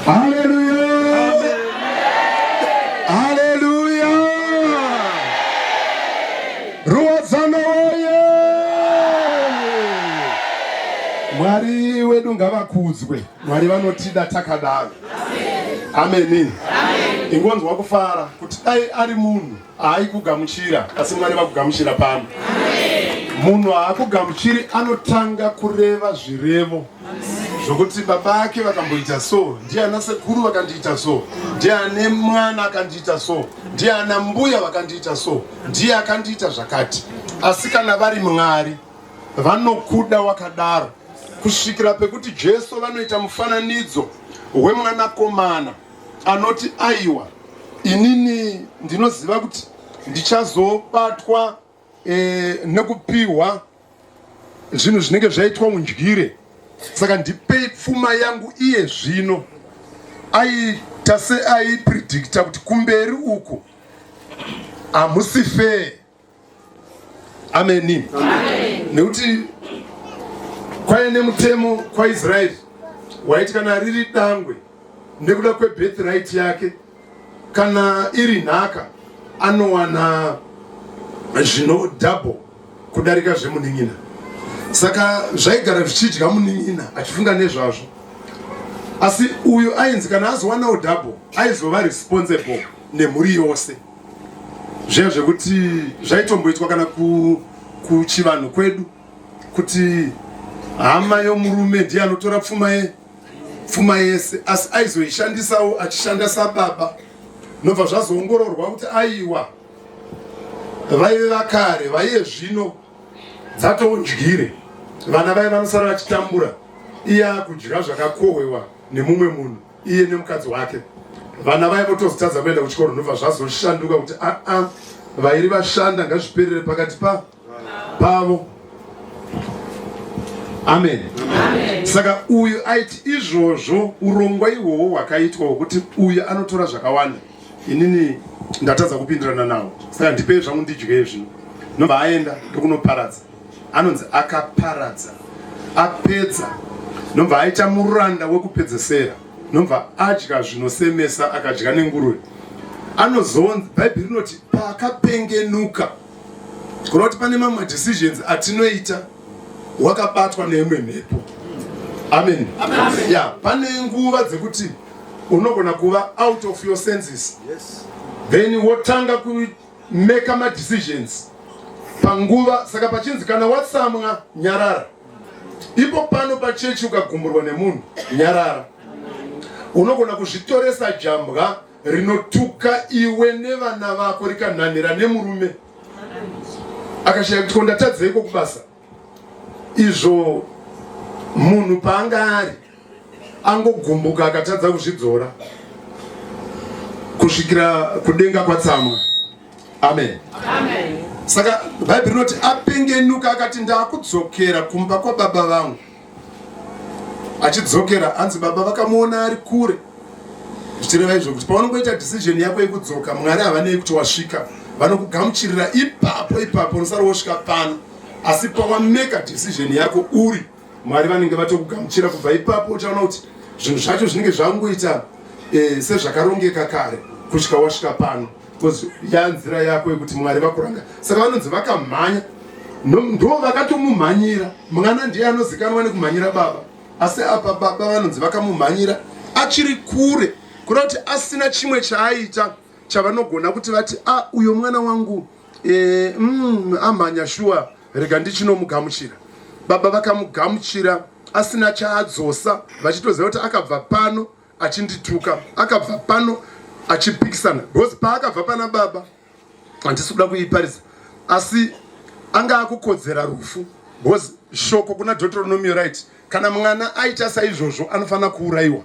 Hallelujah. Hallelujah. Ruwadzana woye. Mwari wedu ngavakudzwe. Mwari vanotida takadaro. Amen. Ingonzwa kufara kuti dai ari munhu haikugamuchira asi Mwari vakugamuchira pano. Munhu haakugamuchiri anotanga kureva zvirevo zvokuti baba ake vakamboita so, ndiana sekuru vakandiita so, ndiane mwana akandiita so, ndiana mbuya vakandiita so, ndiye akandiita zvakati. Asi kana vari Mwari vanokuda wakadaro kusvikira pekuti Jesu vanoita mufananidzo wemwanakomana anoti aiwa inini ndinoziva kuti ndichazobatwa nekupiwa zvinhu zvinenge zvaitwa undyire, saka ndipei pfuma yangu iye zvino. Aita seaipredicta kuti kumberi uku hamusife. Amen. Nekuti kwaine mutemo kwaIsraeri waiti kana riri dangwe nekuda kwebirthright yake, kana iri nhaka anowana zvino double kudarika zvemunin'ina. Saka zvaigara zvichidya munin'ina achifunga nezvazvo. Asi uyu ainzi kana azowanawo double aizova responsible nemhuri yose. Zviya zvekuti zvaitomboitwa kana kuchivanhu kwedu kuti hama yomurume ndiye anotora pfuma yese, asi aizoishandisawo achishanda sababa. Nobva zvazoongororwa kuti aiwa vaive vakare vaiye zvino dzatodyire, vana vai vanosara vachitambura, iye akudya zvakakohwewa nemumwe munhu, iye nemukadzi wake. Vana vai votozotadza kuenda kuchikoro, nobva zvazoshanduka kuti vairi vashanda ngazviperere pakati pavo. Amen. Saka uyu aiti izvozvo urongwa ihwohwo hwakaitwa hwokuti uyu anotora zvakawanda, inini ndatadza kupindirana nawo, saka ndipei zvangu ndidye zvino. Nobva aenda ndokunoparadza, anonzi akaparadza, apedza. Nobva aita muranda wekupedzesera, nobva adya zvinosemesa, akadya nenguruve. Anozonzi, Bhaibheri rinoti pakapengenuka, kureva kuti pane mamwe decisions atinoita wakabatwa neimwe mhepo. Amen. Ya, pane nguva dzekuti unogona kuva out of your senses. Yes. Then wotanga make ma decisions panguva. Saka pachinzi kana watsamwa nyarara. Ipo pano pachechi ukagumburwa nemunhu nyarara. Unogona kuzvitoresa jambwa rinotuka iwe nevana vako rikanhanhira nemurume akashaya kuti ndatadzeiko kubasa. Izvo munhu paanga ari angogumbuka akatadza kuzvidzora kusvikira kudenga kwatsamwa. Amen. Saka Bhaibheri rinoti apengenuka akati ndakudzokera kumba kwababa vangu. Achidzokera anzi baba vakamuona ari kure. Zvichireva izvo kuti paunongoita decision yako yekudzoka, Mwari havanei kuti wasvika, vanokugamuchirira ipapo unosara wosvika pano. Asi pawameka decision yako uri, Mwari vanenge vatokugamuchira kubva ipapo. Uchaona kuti zvinhu zvacho zvinenge zvangoita sezvakarongeka kare kusvika wasvika pano, because yanzira yako yekuti Mwari vakuranga. Saka vanonzi vakamhanya, ndo vakatomumhanyira. Mwana ndiye anozikanwa nekumhanyira baba, asi apa baba vanonzi vakamumhanyira achiri kure, kureva kuti asina chimwe chaaita chavanogona kuti vati uyo mwana wangu amhanya shuwa, rega ndichinomugamuchira. Baba vakamugamuchira asina chaadzosa, vachitoziva kuti akabva pano achindituka, akabva pano achipikisana. Because paakabva pana baba, handisi kuda kuiparidza, asi anga akukodzera rufu. Because shoko kuna Deuteronomy right, kana mwana aita saizvozvo anofanira kuurayiwa.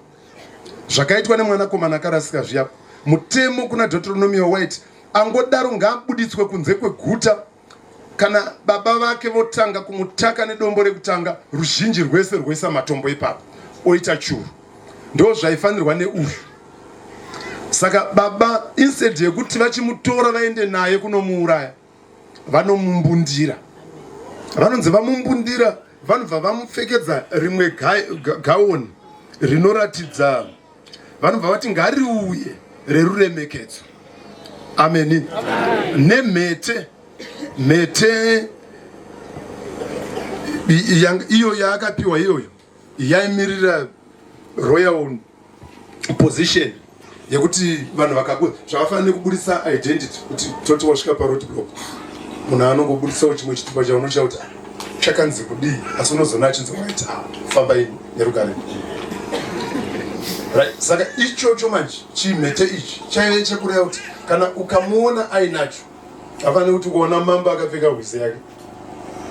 Zvakaitwa nemwanakomana akarasika zviya. Mutemo kuna Deuteronomy right, angodaro ngaabuditswe kunze kweguta. Kana baba vake votanga kumutaka nedombo rekutanga, ruzhinji rwese rwoisa matombo ipapo, oita churu. Ndo zvaifanirwa neuyu. Saka baba instead yekuti vachimutora vaende naye kunomuuraya, vanomumbundira. Vanonzi vamumbundira, vanobva vamupfekedza rimwe gauni rinoratidza vanobva vati ngariuye reruremekedzo. Ameni. Nemhete, mhete iyo yaakapiwa iyoyo yaimirira royal position yekuti vanhu vakakura zvakafanira kubudisa identity, kuti toti wasvika paroadblock munhu anongobudisawo chimwe chitupa chaunocha kuti chakanzi kudii, asi unozona achinzi waita fambai nerugare. Right. Saka ichocho manje chimhete ichi chaive chekureva kuti kana ukamuona ainacho afanira kuti kuona mamba akapfeka hwise yake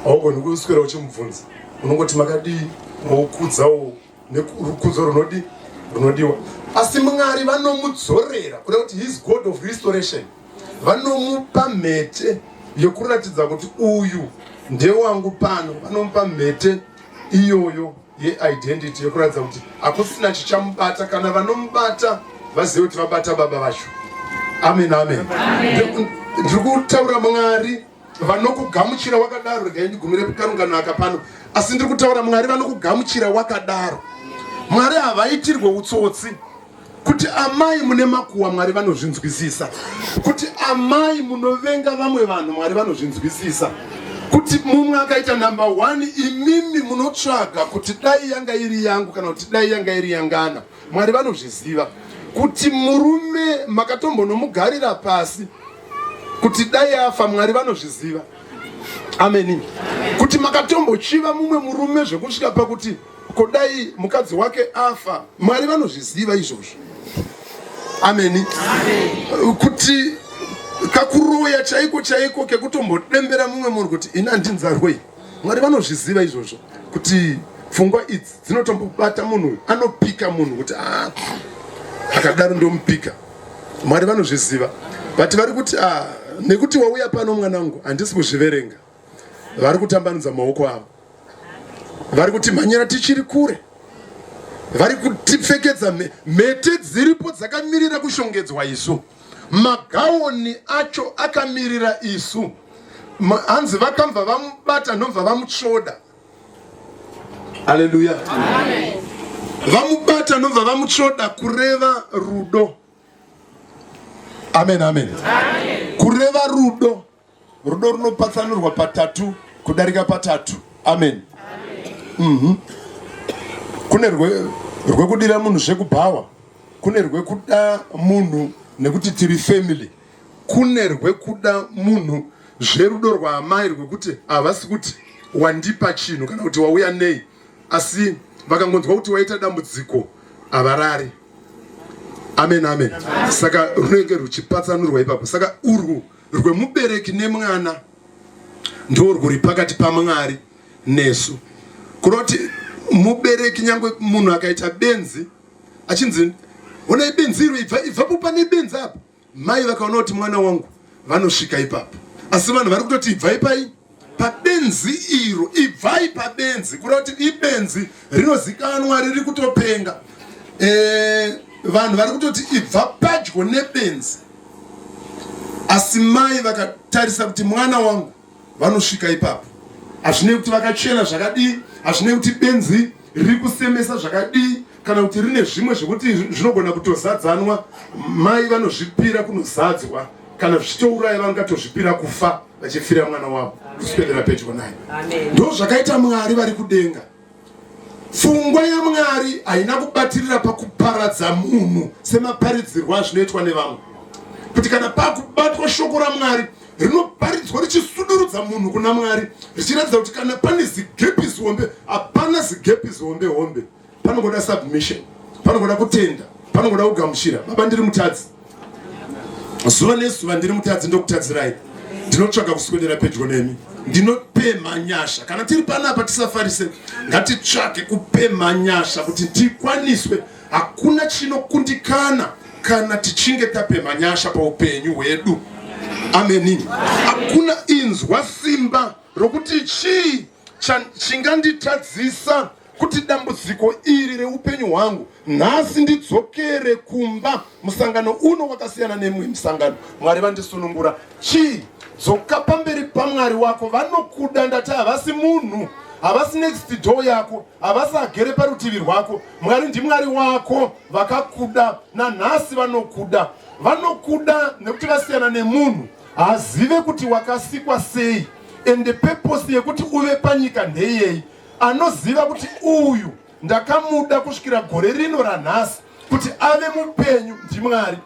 haugoni kuswera uchimubvunza, unongoti makadii, moukudzawo nerukudzo runodiwa. Asi Mwari vanomudzorera kureva kuti his God of restoration, vanomupa mhete yokuratidza kuti uyu ndewangu pano. Vanomupa mhete iyoyo yeidentity yokuratidza kuti hakusina chichamubata, kana vanomubata vazive kuti vabata baba vacho. Amen, amen. Ndiri kutaura Mwari vanokugamuchira wakadaro. Regai ndigumire kukarungano aka pano, asi ndiri kutaura Mwari vanokugamuchira wakadaro. Mwari havaitirwe utsotsi. Kuti amai mune makuwa Mwari vanozvinzwisisa. Kuti amai munovenga vamwe vanhu Mwari vanozvinzwisisa. Kuti mumwe akaita number 1 imimi munotsvaga kuti dai yanga iri yangu kana kuti dai yanga iri yangana, Mwari vanozviziva. Kuti murume makatombonomugarira pasi kuti dai afa, Mwari vanozviziva. Ameni. Kuti makatombochiva mumwe murume zvekusvika pakuti kodai mukadzi wake afa, Mwari vanozviziva izvozvo. Ameni. Kuti kakuroya chaiko kekutombodembera mumwe munhu kuti ina handinzarwei, Mwari vanozviziva izvozvo. Kuti pfungwa idzi dzinotombobata munhu, anopika munhu kuti akadaro ndomupika, Mwari vanozviziva. But vari kuti nekuti wauya pano mwanangu handisi kuzviverenga, vari kutambanudza maoko avo, vari kuti mhanyira tichiri kure, vari kutipfekedza mhete dziripo dzakamirira kushongedzwa isu, magaoni acho akamirira isu. Hanzi vakambva vamubata ndomva vamutsvoda. Haleluya. Vamubata ndomva vamutsvoda, kureva rudo. Amen, amen. Kureva rudo. Rudo runopatsanurwa patatu kudarika patatu. Amen. Kune rwekudira munhu zvekubhawa, kune rwekuda munhu nekuti tiri family, kune rwekuda munhu zverudo rwaamai rwekuti havasi kuti wandipa chinhu kana kuti wauya nei, asi vakangonzwa kuti waita dambudziko havarari. Amen, amen. Saka runenge ruchipatsanurwa ipapo. Saka urwu rwemubereki nemwana ndo rwuri pakati paMwari nesu. Kuroti mubereki nyangwe munhu akaita benzi achinzi onai benzi iro ibvapo pane benzi apo, mai vakaona kuti mwana wangu vanosvika ipapo. Asi vanhu vari kutoti ibvai pai pabenzi iro, ibvai pabenzi, kureva kuti ibenzi rinozikanwa riri kutopenga. Vanhu vari kutoti ibva padyo nebenzi, asi mai vakatarisa kuti mwana wangu vanosvika ipapo. Hazvinei kuti vakachena zvakadii, hazvinei kuti benzi riri kusemesa zvakadii, kana kuti rine zvimwe zvekuti zvinogona kutozadzanwa, mai vanozvipira kunozadzwa, kana zvichitouraya vangatozvipira kufa vachifira mwana wavo kuswedera pedyo naye. Ndo zvakaita Mwari vari kudenga. Pfungwa yaMwari haina kubatirira pakuparadza munhu semaparidzirwa zvinoitwa nevamwe. Kuti kana pakubatwa shoko raMwari rinoparidzwa richisudurudza munhu kuna Mwari, richiratidza kuti kana pane zigepi zihombe, hapana zigepi zihombe. Panogoda submission, panogoda kutenda, panogoda kugamuchira. Baba, ndiri mutadzi, zuva nezuva ndiri mutadzi, ndokutadzirai. Ndinotsvaga kuswedera pedyo nemi, ndinopemha nyasha. Kana tiri panapa tisafarise, ngatitsvake kupemha nyasha kuti tikwaniswe. Hakuna chinokundikana kana tichinge tapemha nyasha paupenyu hwedu. Ameni. Hakuna inzwa simba rokuti chii chinganditadzisa kuti dambudziko iri reupenyu hwangu nhasi ndidzokere kumba. Musangano uno wakasiyana nemwe musangano. Mwari vandisunungura. Chii? Dzoka pamberi paMwari wako, vanokuda ndati havasi munhu, havasi next door yako, havasi agere parutivi rwako. Mwari ndimwari wako. Vakakuda nanhasi vanokuda. Vanokuda nekuti vasiyana nemunhu azive kuti wakasikwa sei, ende purpose yekuti uve panyika ndeyei. Anoziva kuti uyu ndakamuda kusvikira gore rino ranhasi kuti ave mupenyu ndimwari.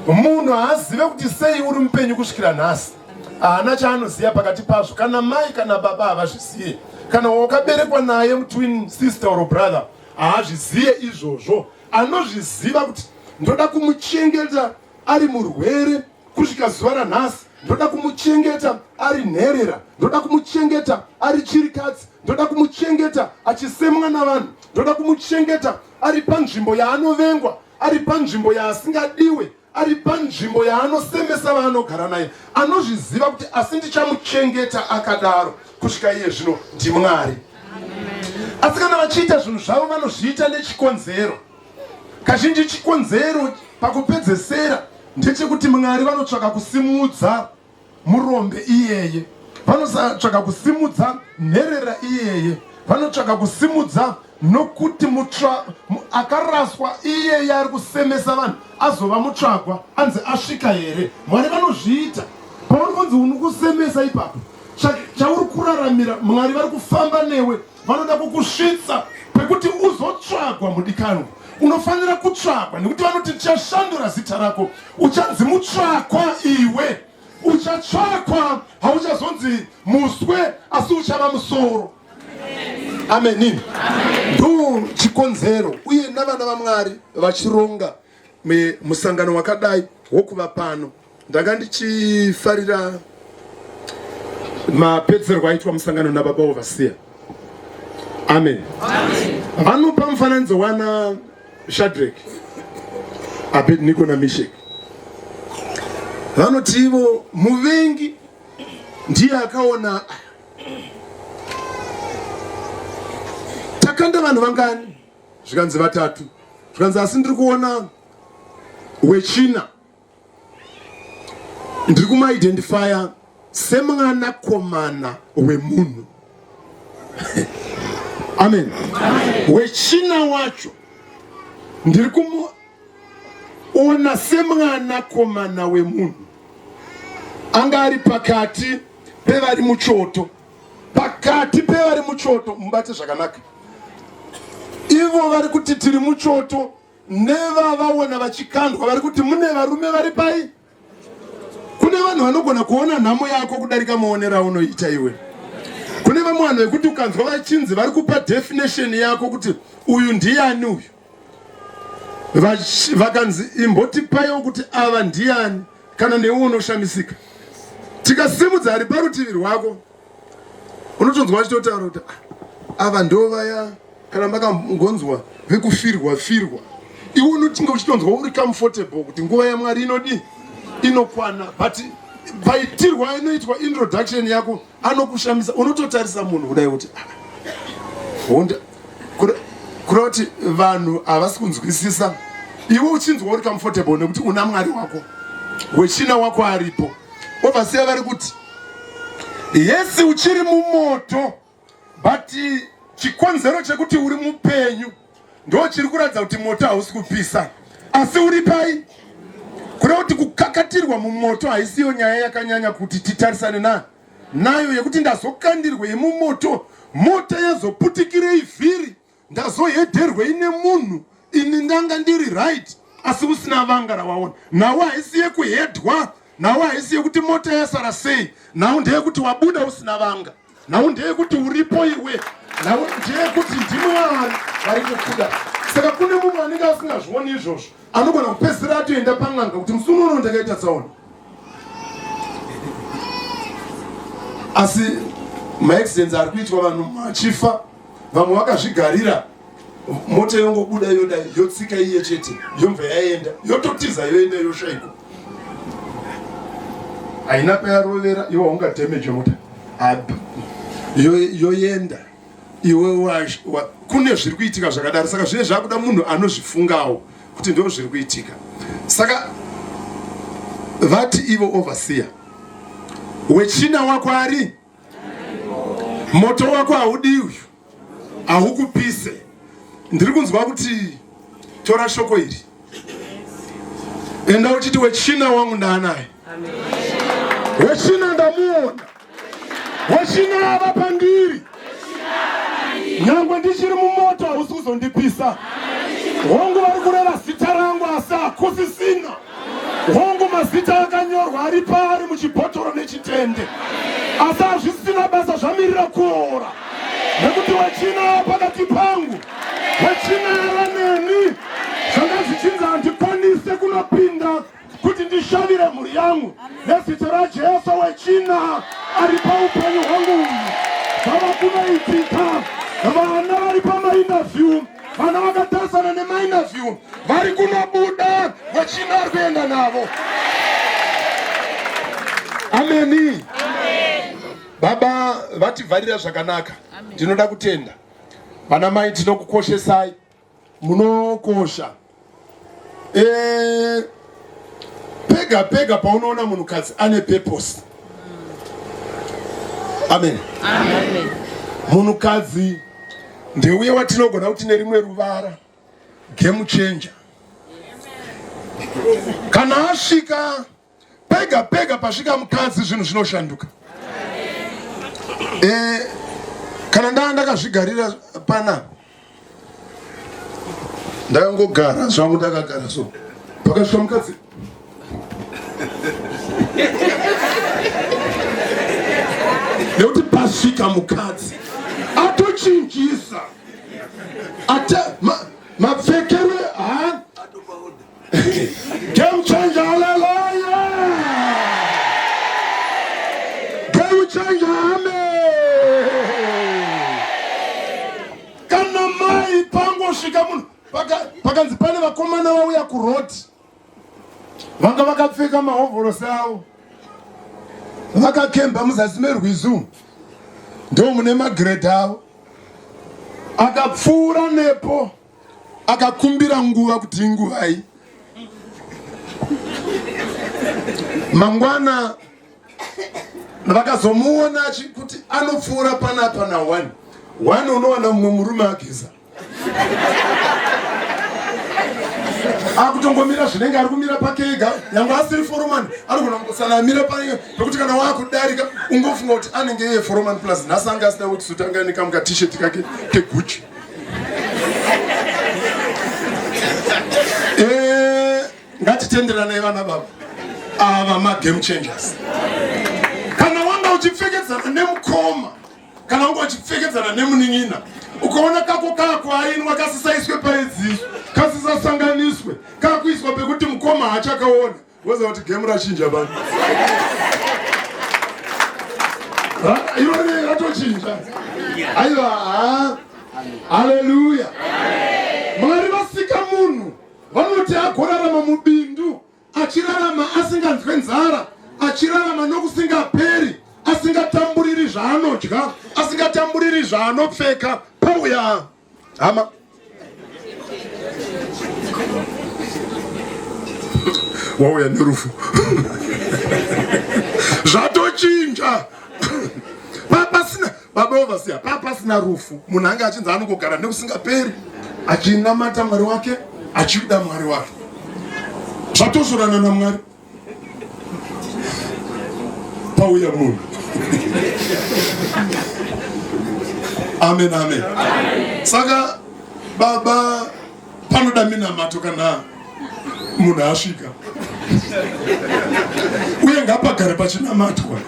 Munhu haazive kuti sei uri mupenyu kusvikira nhasi. Haana chaanoziva pakati pazvo. Kana mai kana baba havazvizive. Kana wakaberekwa naye twin sister or brother haazvizive izvozvo. Anozviziva kuti ndoda kumuchengeta ari murwere kusvika zuva ranhasi. Ndoda kumuchengeta ari nherera. Ndoda kumuchengeta ari chirikadzi. Ndoda kumuchengeta achisemwa navanhu. Ndoda kumuchengeta ari panzvimbo yaanovengwa, ari panzvimbo yaasingadiwe, ari panzvimbo yaanosemesa vaanogara naye. Anozviziva kuti asi ndichamuchengeta akadaro kusvika iye zvino ndimwari. Asi kana vachiita zvinhu zvavo vanozviita nechikonzero. Kazhinji chikonzero pakupedzesera ndechekuti mwari vanotsvaka kusimudza murombe iyeye, vanotsvaka kusimudza nherera iyeye, vanotsvaka kusimudza nokuti akaraswa iyeye ari kusemesa vanhu azova mutsvagwa anzi asvika here. Mwari vanozviita. Pauri kunzi uni kusemesa ipapo chauri kuraramira, mwari vari kufamba newe, vanoda kukusvitsa pekuti uzotsvagwa. Mudikanwa, unofanira kutsvagwa nekuti vanoti tichashandura zita rako, uchanzi mutsvakwa iwe. Uchatsvakwa, hauchazonzi muswe asi uchava musoro. Amen. Ndo chikonzero. Uye navana vaMwari vachironga musangano wakadai wokuva pano, ndanga ndichifarira mapedzerwo aitwa musangano nababa overseer. Amen. Vanopa mufananidzo wana Shadrach, Abednego naMeshach. Vanoti ivo muvengi ndiye akaona takanda vanhu vangani, zvikanzi vatatu, zvikanzi asi ndiri kuona wechina ndiri kumaidentifya semwanakomana wemunhu. Amen. Wechina wacho ndiri kumuona semwanakomana wemunhu. Anga ari pakati pevari muchoto, pakati pevari muchoto. Mubate zvakanaka, ivo vari kuti tiri muchoto, nevavaona vachikandwa vari kuti mune varume vari pai. Kune vanhu vanogona kuona nhamo yako kudarika maonero unoita iwe. Kune vamwe vanhu vekuti ukanzwa vachinzi vari kupa definition yako kuti uyu ndiani uyu, vakanzi imbotipaiwo kuti ava ndiani, kana newe unoshamisika. Tikasimudza ari parutivi rwako unotonzwa vachitotaura kuti ava ndo vaya kana makangonzwa vekufirwa firwa. Iwe unotinga uchitonzwa uri comfortable kuti nguva yaMwari inodi inokwana, but paitirwa inoitwa introduction yako anokushamisa. Unototarisa munhu kudai kuti honda kura kuti vanhu havasi kunzwisisa. Iwe uchinzwa uri comfortable nekuti una Mwari wako, wechina wako aripo. Overseer vari kuti yesi uchiri mumoto, but chikonzero chekuti uri mupenyu ndo chiri kuratidza kuti moto hausi kupisa, asi uri pai. Kuri kuti kukakatirwa mumoto haisiyo nyaya yakanyanya kuti titarisane nayo yekuti ndazokandirwe yemumoto, moto yazoputikirei vhiri, ndazohedherwe ine munhu, ini ndanga ndiri right, asi usina vanga rawaona. Nawo haisiye kuhedhwa, nawo haisiye kuti moto yasara sei, nawo ndeyekuti wabuda usina vanga, nawo ndeyekuti uripo iwe, nawo ndeyekuti ndimwari vari kukuda. Saka kune mumwe anenge asingazvioni izvozvo anogona kupedzisira atoenda pan'anga kuti musi unono ndakaita tsaona. Asi maaccidents ari kuitwa vanhu machifa, vamwe vakazvigarira, mota yongobuda yoda yotsika iye chete yobva yaenda yototiza yoenda yoshaiko, haina payarovera iwe haunga damage mota yoenda iwe kune zviri kuitika zvakadaro. Saka zvine zvakuda munhu anozvifungawo kuti ndo zviri kuitika. Saka vati ivo overseer, wechina wako ari moto wako haudiwi, haukupise. Ndiri kunzwa kuti tora shoko iri, enda uchiti wechina wangu ndaanaye. Wechina ndamuona, wechina ava pandiri. Nyangwe ndichiri mumoto hausi kuzondipisa. Hongu vari kureva zita rangu asi hakusisina. Hongu mazita akanyorwa ari pari muchibhotoro nechitende, asi hazvisina basa, zvamirira kuora. Nekuti wechina pakati pangu, wechina yava neni, zvanga zvichinzi handikwanise kunopinda kuti ndishavire mhuri yangu. Nezita raJesu wechina ari paupenyu hwangu zvava kunoitika. Vana vari pamainterview, vana vakatarisana nemainterview, vari kunobuda, wechina ari kuenda navo. Ameni. Baba vativharira zvakanaka. Ndinoda kutenda. Vana mai tinokukoshesai, munokosha. Pega pega paunoona munhukadzi ane purpose. Amen. Amen. Munhukadzi ndeuye watinogona kuti nerimwe ruvara, game changer. Kana asvika pega pega pasvika mukadzi zvinhu zvinoshanduka. Kana ndakazvigarira pana, ndakangogara zvangu ndakagara so, pakasvika mukadzi nekuti pasvika mukadzi atochinjisa, mapfekero game changer. Hallelujah, game changer. Amen. Kana mai pangosvika munhu pakanzi pane vakomana vauya kuroti, vanga vakapfeka mahovhorosi avo, vakakemba muzasi merwizi, ndo mune magredha avo. Akapfuura nepo akakumbira nguva kuti inguvai. Mangwana vakazomuona kuti anopfuura panapa na one unowana mumwe murume ageza, akutongomira zvinenge ari kumira pake ega. Nyangwe asiri foromani anogona kungosana amira pake pekuti kana wakudarika ungofunga kuti anenge iye foromani plus nhasi anga asina wekisuti, anga ane kamuka t-shirt kake keguchi. Ngatitenderanai vana baba, ava magame changers. Kana wanga uchipfekedzana nemukoma, kana wanga uchipfekedzana nemunin'ina, ukaona kako ainwa kasisaiswe paedziso, kasisasanganiswe, kakuiswa pekuti mukoma hachakaona, woza kuti game rachinja bani. Iwe ratochinja. Aiwa. Hallelujah. Mwari vasika munhu vanoti agorarama mubindu, achirarama asinganzwe nzara, achirarama nokusingaperi, asingatamburiri zvaanodya, asingatamburiri zvaanopfeka. Pauya hama wauya nerufu zvatochinja. Papasina rufu, munhu anga achinzi anongogara nekusingaperi, achinamata Mwari wake, achida Mwari wake, zvatozorana naMwari. Pauya munhu. Amen, amen. Saka baba panoda minamato kana munhu asvika, uye ngapagare pachinamatwa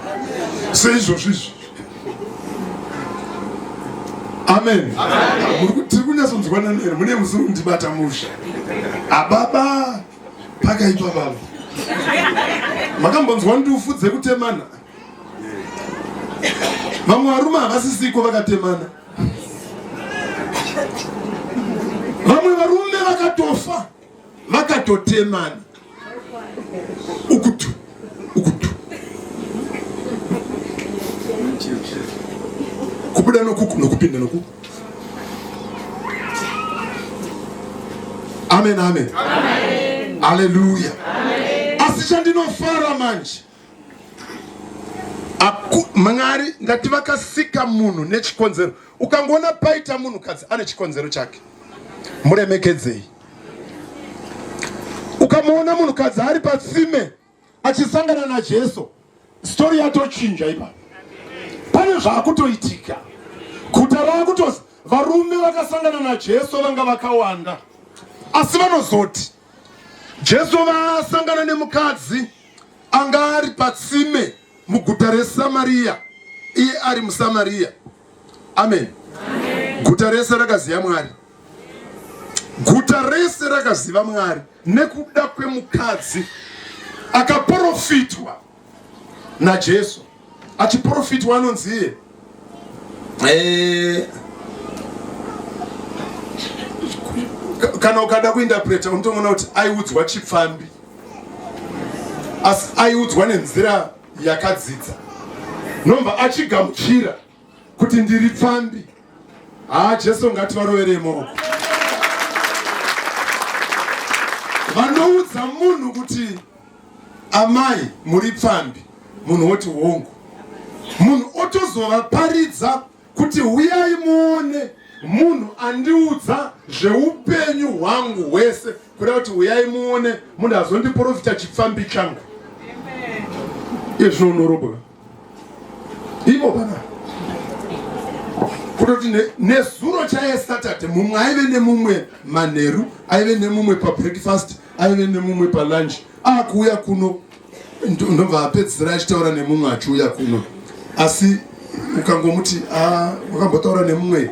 seizvozvizvi. Amen. Tiri kunyatsonzwana nere, mune musi undibata musha. Ababa pakaipa baba. Makambonzwa ndufudze kutemana. Vamwe varume havasisiko vakatemana. Vamwe varume vakatofa vakatotemana. Ukutu. Kubuda nokuku nokupinda nokuku. Amen, amen. Amen. Hallelujah. Amen. Asichandinofara manje. Mwari ngati vakasika munhu nechikonzero. Ukangoona paita munhu kadzi ane chikonzero chake, muremekedzei. Ukamuona munhu kadzi ari patsime achisangana naJesu, story yatochinja ipapo. Pane zvaakutoitika. Guta raakutozi varume vakasangana naJesu vanga vakawanda. Asi vanozoti Jesu vasangana nemukadzi anga ari patsime muguta reSamaria, iye ari muSamaria. Amen. Guta rese rakaziva Mwari. Guta rese rakaziva Mwari nekuda kwemukadzi akaprofitwa naJesu. Achiprofitwa anonzi kana ukada kuinterpreta unotoona kuti aiudzwa chipfambi, asi aiudzwa nenzira yakadzidza. Nomba achigamuchira kuti ndiri pfambi. Jesu ngativarovere maoko. Vanoudza munhu kuti amai muri pfambi, munhu woti hongu. Munhu otozovaparidza kuti uyai muone munhu andiudza zveupenyu hwangu hwese, kuda kuti uyai muone munhu azondiprofita chipfambi changu. Izvo unorobwa ivo bana kutoti nezuro chayeSaturday mumwe aive nemumwe manheru, aive nemumwe pabreakfast, aive nemumwe palunch. Akuuya kuno ndobva apedzisira achitaura nemumwe achiuya kuno. Asi ukangomuti wakambotaura nemumwe,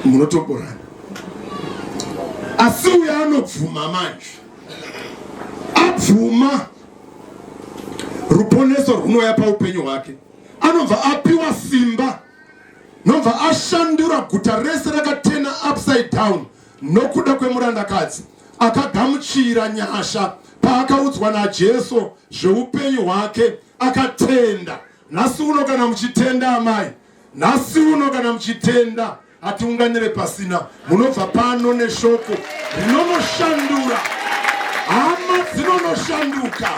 munotoborana. Asi uya anobvuma manje, abvuma ruponeso runouya paupenyu hwake. Anobva apiwa simba, nobva ashandura guta rese rakatena upside down nokuda kwemurandakadzi akagamuchira nyasha paakaudzwa naJesu zveupenyu hwake akatenda. Nhasi uno kana muchitenda amai, nhasi uno kana muchitenda, hatiunganire pasina, munobva pano neshoko rinonoshandura. Hama dzinonoshanduka.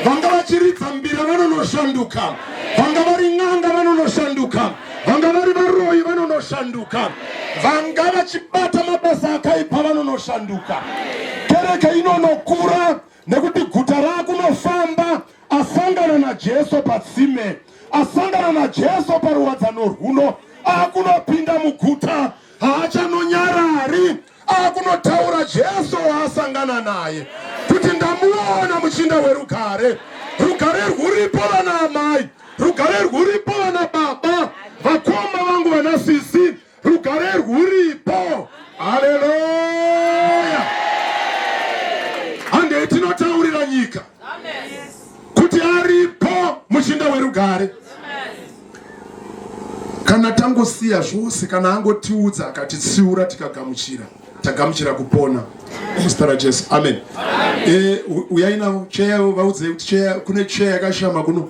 Vanga vachiridza mbira vanonoshanduka. Vanga vari n'anga vanonoshanduka. Vanga vari varoyi vanonoshanduka. Vanga vachibata mabasa akaipa vanonoshanduka. Kereke inonokura nekuti guta rakunofamba asangana naJesu patsime, asangana naJesu paruwadzano rwuno, akunopinda muguta haachanonyarari, akunotaura Jesu waasangana naye kuti ndamuona muchinda werugare. Rugare rwuripo vana amai, rugare rwuripo vana baba, vakoma vangu vana sisi, rugare rwuripo. Haleluya. Hande tinotaurira nyika kuti aripo muchinda werugare. Kana tangosiya zvose, kana angotiudza akatitsiura tikagamuchira, tagamuchira kupona muzita raJesu. Amen. Uyai nawo cheya, vaudzei kuti cheya, kune cheya yakashama kuno.